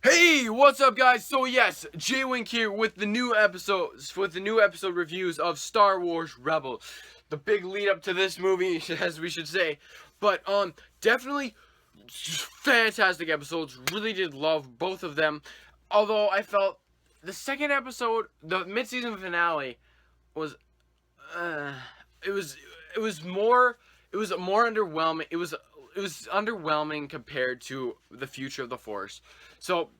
Hey, what's up, guys? So yes, J-Wink here with the new episode reviews of Star Wars Rebel, the big lead up to this movie, as we should say. But definitely fantastic episodes. Really did love both of them. Although I felt the second episode, the mid-season finale, was uh, it was it was more underwhelming. It was underwhelming compared to the Future of the Force. So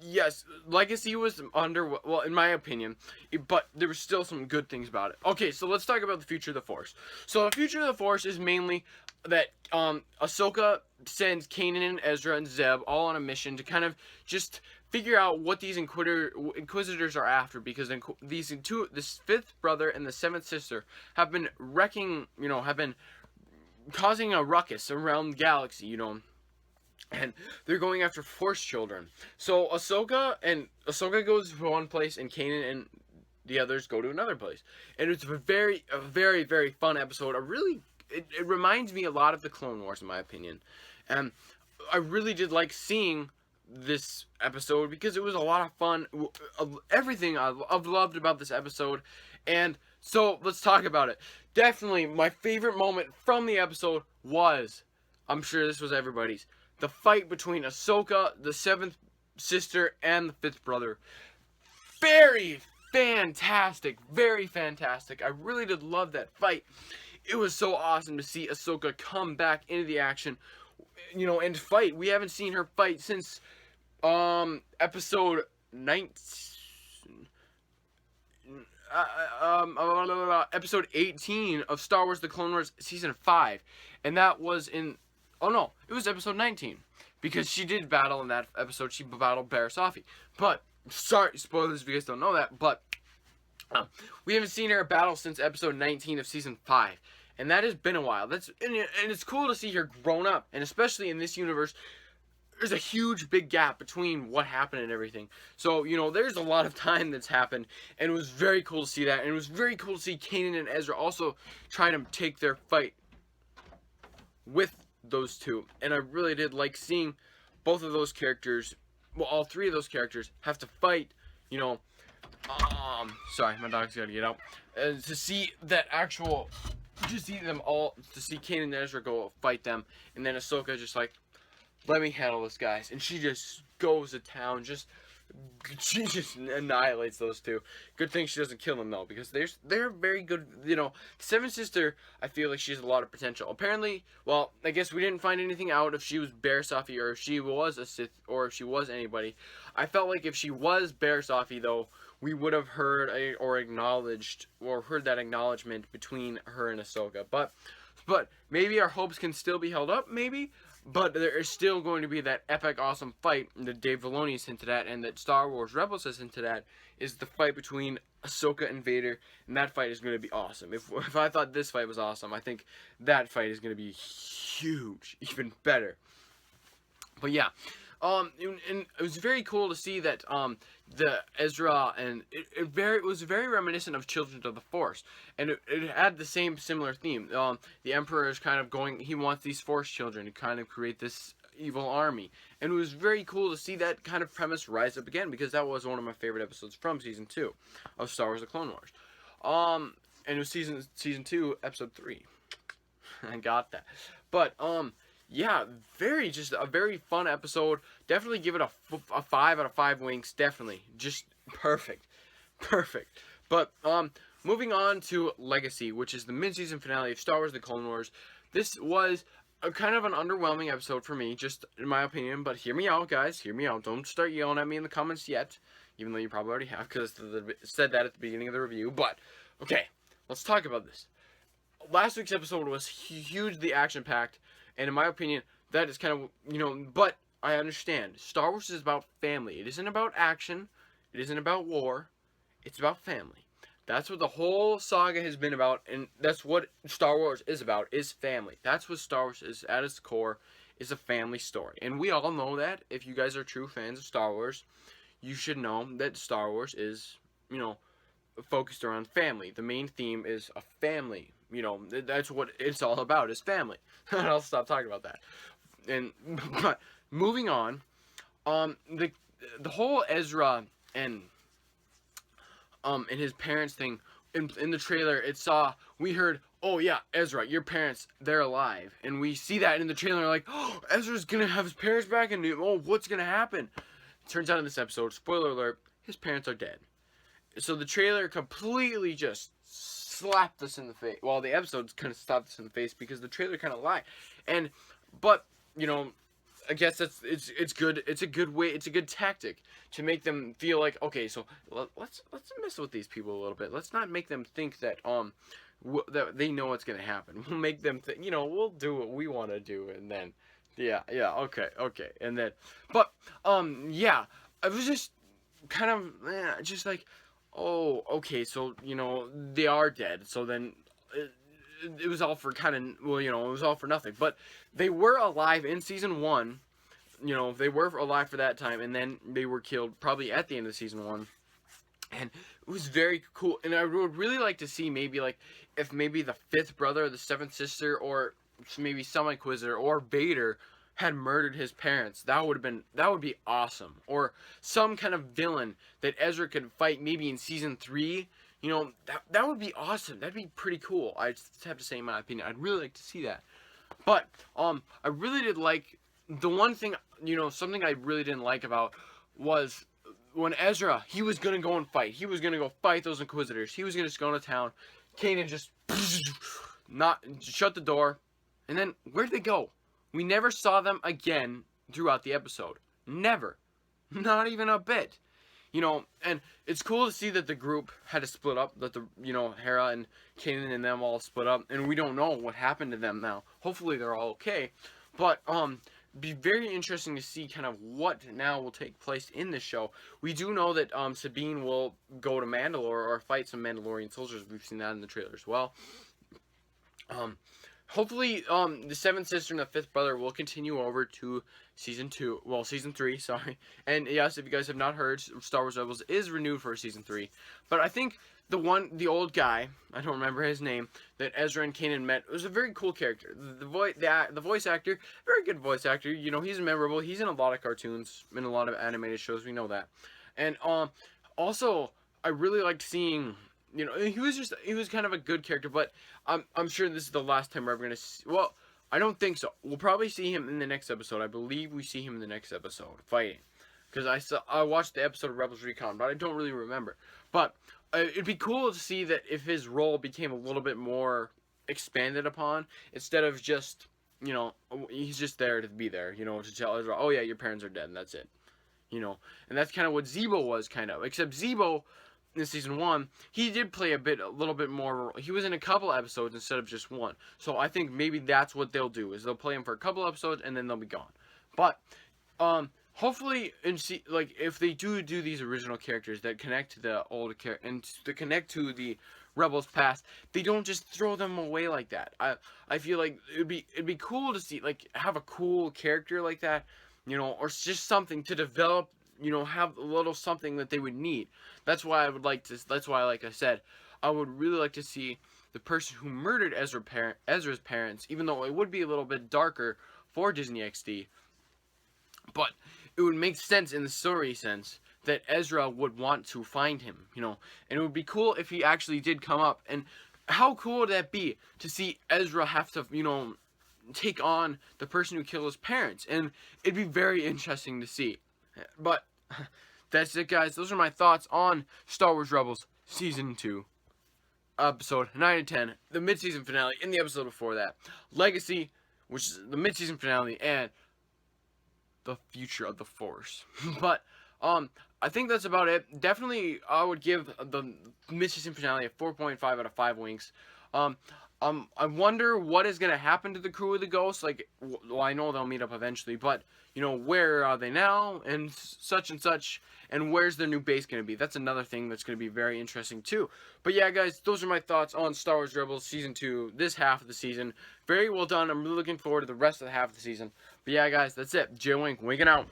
yes, Legacy was well, in my opinion, but there were still some good things about it. Okay, so let's talk about the Future of the Force. So the Future of the Force is mainly that Ahsoka sends Kanan and Ezra and Zeb all on a mission to kind of just figure out what these inquisitors are after, because this fifth brother and the seventh sister have been have been causing a ruckus around the galaxy, and they're going after Force children. So Ahsoka goes to one place, and Kanan and the others go to another place, and it's a very, very fun episode. It reminds me a lot of the Clone Wars, in my opinion, and I really did like seeing this episode because it was a lot of fun. Everything I've loved about this episode, and so let's talk about it. Definitely, my favorite moment from the episode was, I'm sure this was everybody's, the fight between Ahsoka, the seventh sister, and the fifth brother. Very fantastic, very fantastic. I really did love that fight. It was so awesome to see Ahsoka come back into the action, and fight. We haven't seen her fight since episode 19, episode 18 of Star Wars: The Clone Wars season 5, and that was in, oh no, it was episode 19, because she did battle in that episode. She battled Barriss Offee, but sorry, spoilers if you guys don't know that, but we haven't seen her battle since episode 19 of season 5, and that has been a while. And it's cool to see her grown up, and especially in this universe, there's a huge big gap between what happened and everything. So, there's a lot of time that's happened, and it was very cool to see that. And it was very cool to see Kanan and Ezra also try to take their fight with those two. And I really did like seeing both of those characters, well, all three of those characters have to fight, sorry, my dog's gotta get out. To see Kanan and Ezra go fight them, and then Ahsoka just like, let me handle this, guys, and she just goes to town. She just annihilates those two. Good thing she doesn't kill them though, because they're very good. Seventh Sister, I feel like she has a lot of potential. Apparently, well, I guess we didn't find anything out if she was Barriss Offee or if she was a Sith or if she was anybody. I felt like if she was Barriss Offee though, we would have heard that acknowledgement between her and Ahsoka. But maybe our hopes can still be held up. Maybe. But there is still going to be that epic, awesome fight that Dave Filoni has hinted at, and that Star Wars Rebels has hinted at, is the fight between Ahsoka and Vader, and that fight is going to be awesome. If I thought this fight was awesome, I think that fight is going to be huge, even better. But yeah, and it was very cool to see that the Ezra, and it was very reminiscent of Children of the Force, and it had the similar theme. The Emperor is kind of going, he wants these Force children to kind of create this evil army, and it was very cool to see that kind of premise rise up again, because that was one of my favorite episodes from season 2 of Star Wars: The Clone Wars. And it was season 2, episode 3. I got that, but yeah, just a very fun episode. Definitely give it a 5 out of 5 winks. Definitely, just perfect. But moving on to Legacy, which is the mid-season finale of Star Wars: The Clone Wars. This was a kind of an underwhelming episode for me, just in my opinion. But hear me out, guys. Hear me out. Don't start yelling at me in the comments yet, even though you probably already have, because I said that at the beginning of the review. But okay, let's talk about this. Last week's episode was hugely action-packed. And in my opinion, that is kind of, but I understand. Star Wars is about family. It isn't about action. It isn't about war. It's about family. That's what the whole saga has been about, and that's what Star Wars is about, is family. That's what Star Wars is at its core, is a family story. And we all know that. If you guys are true fans of Star Wars, you should know that Star Wars is, focused around family. The main theme is a family. That's what it's all about, is family. I'll stop talking about that. But moving on, the whole Ezra and his parents thing in the trailer, we heard, oh yeah, Ezra, your parents, they're alive, and we see that in the trailer, like, oh, Ezra's gonna have his parents back, and oh, what's gonna happen? Turns out in this episode, spoiler alert, his parents are dead. So the trailer completely just slapped us in the face. Well, the episodes kind of slapped us in the face because the trailer kind of lied. But you know, I guess it's good. It's a good way. It's a good tactic to make them feel like, okay, so let's mess with these people a little bit. Let's not make them think that that they know what's gonna happen. We'll make them think, we'll do what we want to do, and then yeah, okay, and then yeah, I was just kind of just like, oh, okay, so they are dead. So then it was all for kind of, well, it was all for nothing. But they were alive in season 1. They were alive for that time, and then they were killed probably at the end of season 1. And it was very cool. And I would really like to see maybe like if maybe the 5th brother or the 7th sister or maybe some Inquisitor or Vader had murdered his parents. That would be awesome. Or some kind of villain that Ezra could fight maybe in season 3. That would be awesome. That'd be pretty cool. I just have to say, in my opinion, I'd really like to see that. But I really did like the one thing. Something I really didn't like about was when Ezra, he was gonna go and fight. He was gonna go fight those Inquisitors. He was gonna just go into town. Kanan just not shut the door, and then where'd they go? We never saw them again throughout the episode. Never, not even a bit. And it's cool to see that the group had to split up, that Hera and Kanan and them all split up, and we don't know what happened to them now. Hopefully they're all okay, but be very interesting to see kind of what now will take place in this show. We do know that Sabine will go to Mandalore or fight some Mandalorian soldiers. We've seen that in the trailer as well. Hopefully, the 7th sister and the 5th brother will continue over to season 3, sorry. And yes, if you guys have not heard, Star Wars Rebels is renewed for season 3. But I think the old guy, I don't remember his name, that Ezra and Kanan met, was a very cool character. The voice actor, very good voice actor. He's memorable. He's in a lot of cartoons, in a lot of animated shows. We know that. And also, I really liked seeing. He was kind of a good character, but I'm sure this is the last time we're ever gonna see. Well, I don't think so. We'll probably see him in the next episode. I believe we see him in the next episode fighting, because I watched the episode of Rebels Recon, but I don't really remember. But it'd be cool to see that if his role became a little bit more expanded upon, instead of just he's just there to be there, to tell Ezra, oh yeah, your parents are dead, and that's it, and that's kind of what Zebo was kind of, except Zebo, in season 1, he did play a little bit more. He was in a couple episodes instead of just one. So I think maybe that's what they'll do, is they'll play him for a couple episodes and then they'll be gone. But hopefully, if they do these original characters that connect to the old character and to connect to the Rebels past, they don't just throw them away like that. I feel like it'd be cool to see, like, have a cool character like that, or just something to develop. Have a little something that they would need. That's why like I said, I would really like to see the person who murdered Ezra's parents, even though it would be a little bit darker for Disney XD. But it would make sense in the story sense that Ezra would want to find him, and it would be cool if he actually did come up. And how cool would that be to see Ezra have to, take on the person who killed his parents? And it'd be very interesting to see. But that's it, guys. Those are my thoughts on Star Wars Rebels Season 2, Episode 9 and 10, the mid-season finale, and the episode before that, Legacy, which is the mid-season finale, and the future of the Force. But I think that's about it. Definitely, I would give the mid-season finale a 4.5 out of 5 winks. I wonder what is going to happen to the crew of the Ghost. Like, well, I know they'll meet up eventually, but, where are they now, and such, and where's their new base going to be? That's another thing that's going to be very interesting, too. But yeah, guys, those are my thoughts on Star Wars Rebels Season 2, this half of the season. Very well done. I'm really looking forward to the rest of the half of the season. But yeah, guys, that's it. J-Wink, winking out.